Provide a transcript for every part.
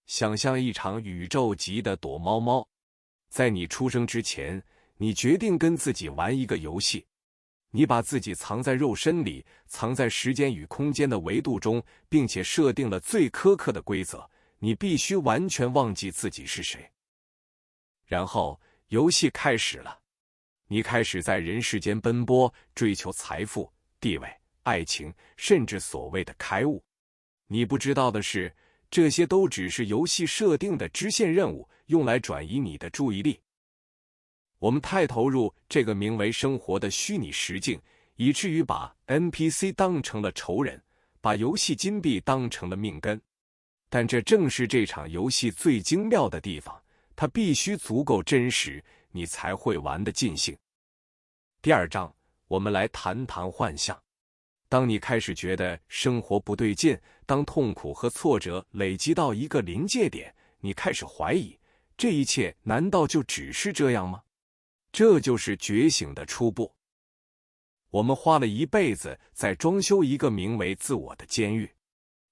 想象一场宇宙级的躲猫猫，在你出生之前，你决定跟自己玩一个游戏。你把自己藏在肉身里，藏在时间与空间的维度中，并且设定了最苛刻的规则，你必须完全忘记自己是谁。然后，游戏开始了。你开始在人世间奔波，追求财富、地位、爱情，甚至所谓的开悟。你不知道的是，这些都只是游戏设定的支线任务，用来转移你的注意力。我们太投入这个名为生活的虚拟实境，以至于把 NPC 当成了仇人，把游戏金币当成了命根。但这正是这场游戏最精妙的地方，它必须足够真实，你才会玩得尽兴。第2章，我们来谈谈幻象。当你开始觉得生活不对劲，当痛苦和挫折累积到一个临界点，你开始怀疑，这一切难道就只是这样吗？这就是觉醒的初步。我们花了一辈子在装修一个名为自我的监狱，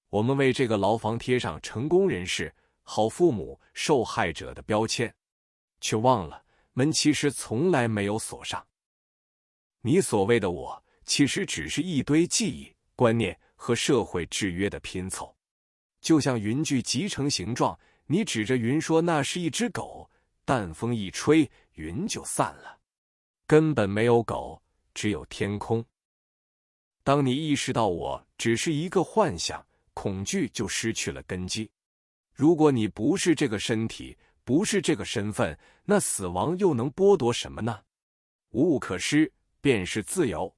我们为这个牢房贴上成功人士、好父母、受害者的标签，却忘了门其实从来没有锁上。你所谓的我，其实只是一堆记忆、观念和社会制约的拼凑。就像云聚集成形状，你指着云说那是一只狗，淡风一吹，云就散了。根本没有狗，只有天空。当你意识到我只是一个幻想，恐惧就失去了根基。如果你不是这个身体，不是这个身份，那死亡又能剥夺什么呢？无物可施，便是自由。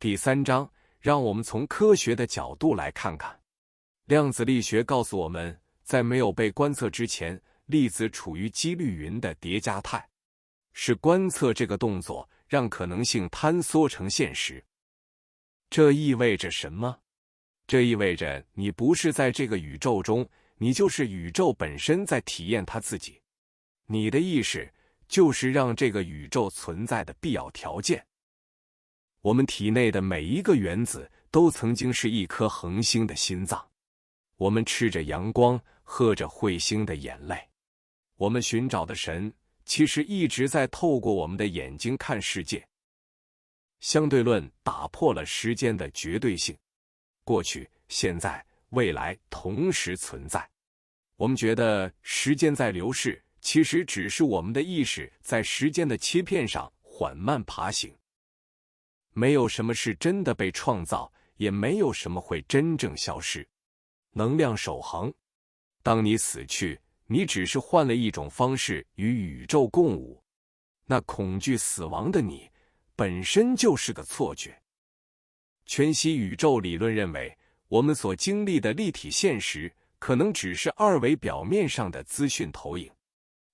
第3章，让我们从科学的角度来看看。量子力学告诉我们，在没有被观测之前，粒子处于几率云的叠加态。是观测这个动作让可能性坍缩成现实。这意味着什么？这意味着你不是在这个宇宙中，你就是宇宙本身在体验它自己。你的意识就是让这个宇宙存在的必要条件。我们体内的每一个原子都曾经是一颗恒星的心脏。我们吃着阳光，喝着彗星的眼泪。我们寻找的神其实一直在透过我们的眼睛看世界。相对论打破了时间的绝对性，过去、现在、未来同时存在。我们觉得时间在流逝，其实只是我们的意识在时间的切片上缓慢爬行。没有什么是真的被创造，也没有什么会真正消失。能量守恒。当你死去，你只是换了一种方式与宇宙共舞。那恐惧死亡的你，本身就是个错觉。全息宇宙理论认为，我们所经历的立体现实，可能只是2维表面上的资讯投影。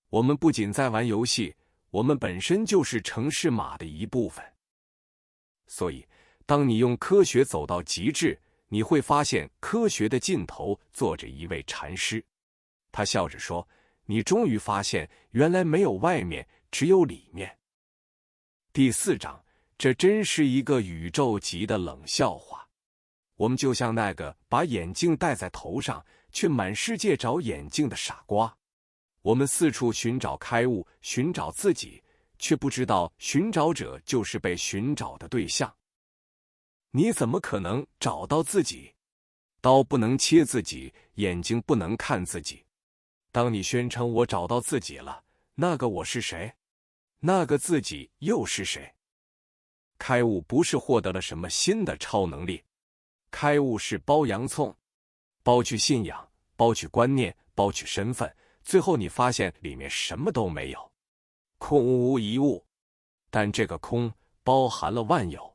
我们不仅在玩游戏，我们本身就是程式码的一部分。所以，当你用科学走到极致，你会发现科学的尽头坐着一位禅师。他笑着说，你终于发现原来没有外面，只有里面。第4章，这真是一个宇宙级的冷笑话。我们就像那个把眼镜戴在头上，却满世界找眼镜的傻瓜。我们四处寻找开悟，寻找自己，却不知道寻找者就是被寻找的对象。你怎么可能找到自己？刀不能切自己，眼睛不能看自己。当你宣称我找到自己了，那个我是谁？那个自己又是谁？开悟不是获得了什么新的超能力，开悟是剥洋葱，剥去信仰，剥去观念，剥去身份，最后你发现里面什么都没有，空无一物。但这个空包含了万有。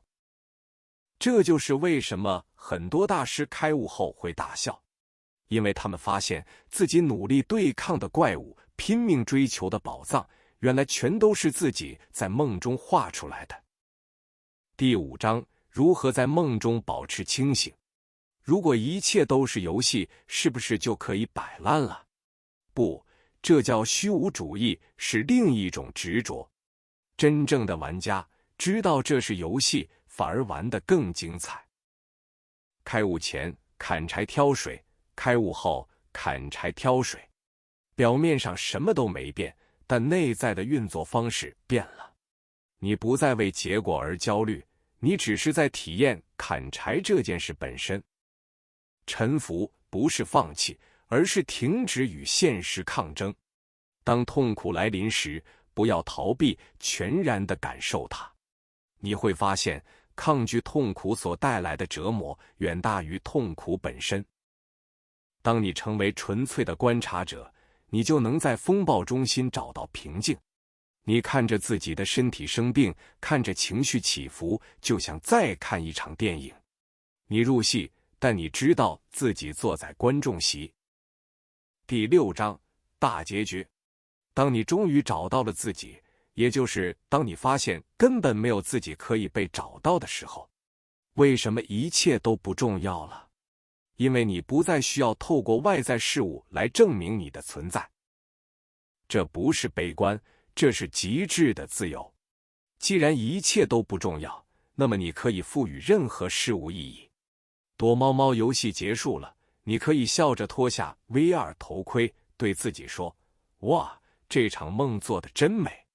这就是为什么很多大师开悟后会大笑，因为他们发现自己努力对抗的怪物，拼命追求的宝藏，原来全都是自己在梦中画出来的。第5章，如何在梦中保持清醒。如果一切都是游戏，是不是就可以摆烂了？不，这叫虚无主义，是另一种执着。真正的玩家知道这是游戏，反而玩得更精彩。开悟前砍柴挑水，开悟后砍柴挑水。表面上什么都没变，但内在的运作方式变了。你不再为结果而焦虑，你只是在体验砍柴这件事本身。臣服不是放弃，而是停止与现实抗争。当痛苦来临时，不要逃避，全然地感受它。你会发现，抗拒痛苦所带来的折磨远大于痛苦本身。当你成为纯粹的观察者，你就能在风暴中心找到平静。你看着自己的身体生病，看着情绪起伏，就像再看一场电影。你入戏，但你知道自己坐在观众席。第6章大结局。当你终于找到了自己，也就是当你发现根本没有自己可以被找到的时候，为什么一切都不重要了？因为你不再需要透过外在事物来证明你的存在。这不是悲观，这是极致的自由。既然一切都不重要，那么你可以赋予任何事物意义。躲猫猫游戏结束了，你可以笑着脱下 VR 头盔，对自己说：哇，这场梦做得真美。